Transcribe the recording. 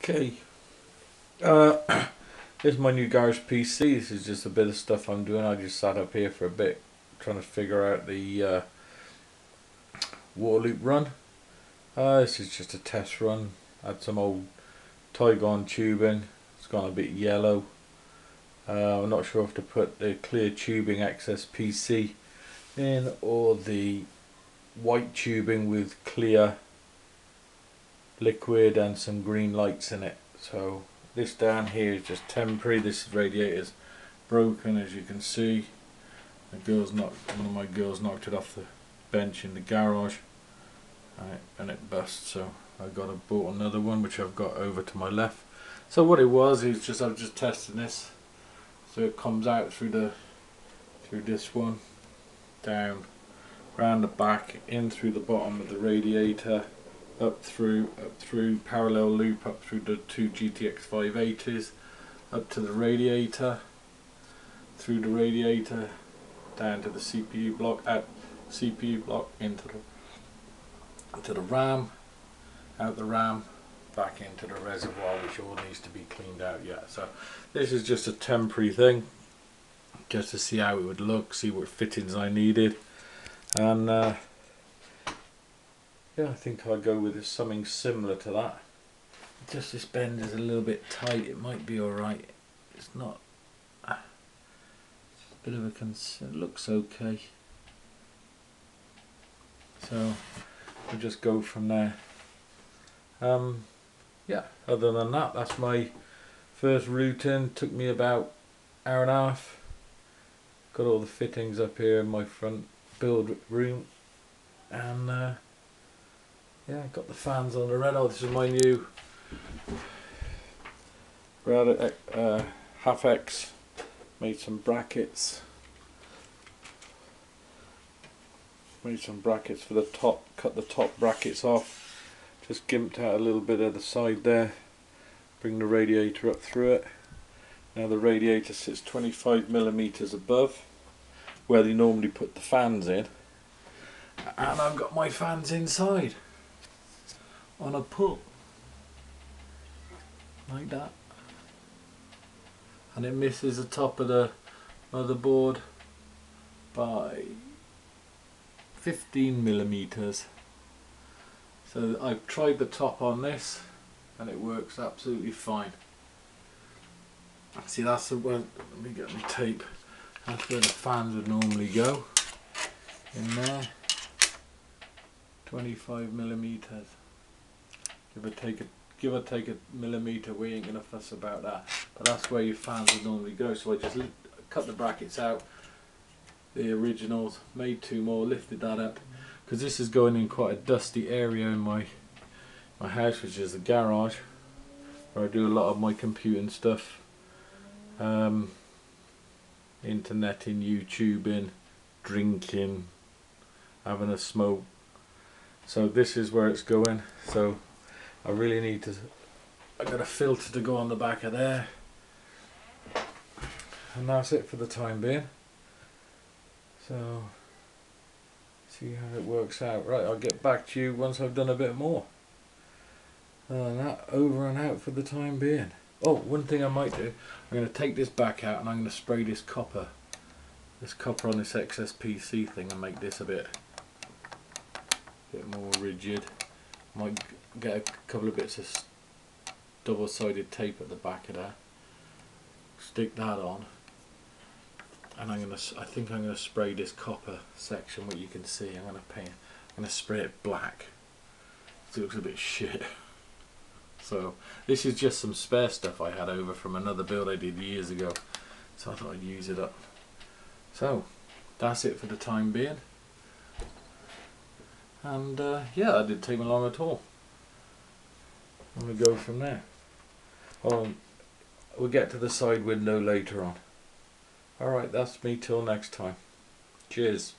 Okay, uh, this is my new garage PC. This is just a bit of stuff I'm doing. I just sat up here for a bit trying to figure out the water loop run. This is just a test run. I had some old Tygon tubing. It's gone a bit yellow. I'm not sure if to put the clear tubing excess PC in or the white tubing with clear liquid and some green lights in it. So this down here is just temporary. This radiator's broken, as you can see. One of my girls knocked it off the bench in the garage, and it bust. So I bought another one, which I've got over to my left. So what it was is just I'm just testing this. So it comes out through this one, down, round the back, in through the bottom of the radiator, up through parallel loop, up through the two GTX 580s, up to the radiator, through the radiator, down to the CPU block, out CPU block, into the RAM, out the RAM, back into the reservoir, which all needs to be cleaned out yet. So this is just a temporary thing, just to see how it would look, see what fittings I needed, and yeah, I think I'll go with something similar to that. Just this bend is a little bit tight. It might be alright. It's not. It's a bit of a concern. It looks okay. So we'll just go from there. Yeah, other than that, that's my first routine. Took me about an hour and a half. Got all the fittings up here in my front build room, and yeah, got the fans on the red. Oh, this is my new HAF X. Made some brackets. Made some brackets for the top. Cut the top brackets off. Just gimped out a little bit of the side there. Bring the radiator up through it. Now the radiator sits 25mm above where they normally put the fans in. And I've got my fans inside on a pull like that, and it misses the top of the motherboard by 15mm. So I've tried the top on this and it works absolutely fine. See, that's where, let me get my tape, that's where the fans would normally go, in there. 25mm. Give or take a millimetre. We ain't gonna fuss about that, but that's where your fans would normally go. So I just cut the brackets out, the originals, made two more, lifted that up, because this is going in quite a dusty area in my house, which is the garage, where I do a lot of my computing stuff, interneting, YouTubing, drinking, having a smoke. So this is where it's going. So I really need to, I got a filter to go on the back of there, and that's it for the time being. So see how it works out. Right, I'll get back to you once I've done a bit more. Other than that, over and out for the time being. Oh, one thing I might do, I'm going to take this back out and I'm going to spray this copper on this excess PC thing and make this a bit more rigid. Might get a couple of bits of double-sided tape at the back of that, stick that on, and I think I'm gonna spray this copper section, what you can see. I'm gonna spray it black, so it looks a bit shit. So this is just some spare stuff I had over from another build I did years ago, so I thought I'd use it up. So that's it for the time being. And yeah, that didn't take me long at all. And we go from there. We'll get to the side window later on. Alright, that's me till next time. Cheers.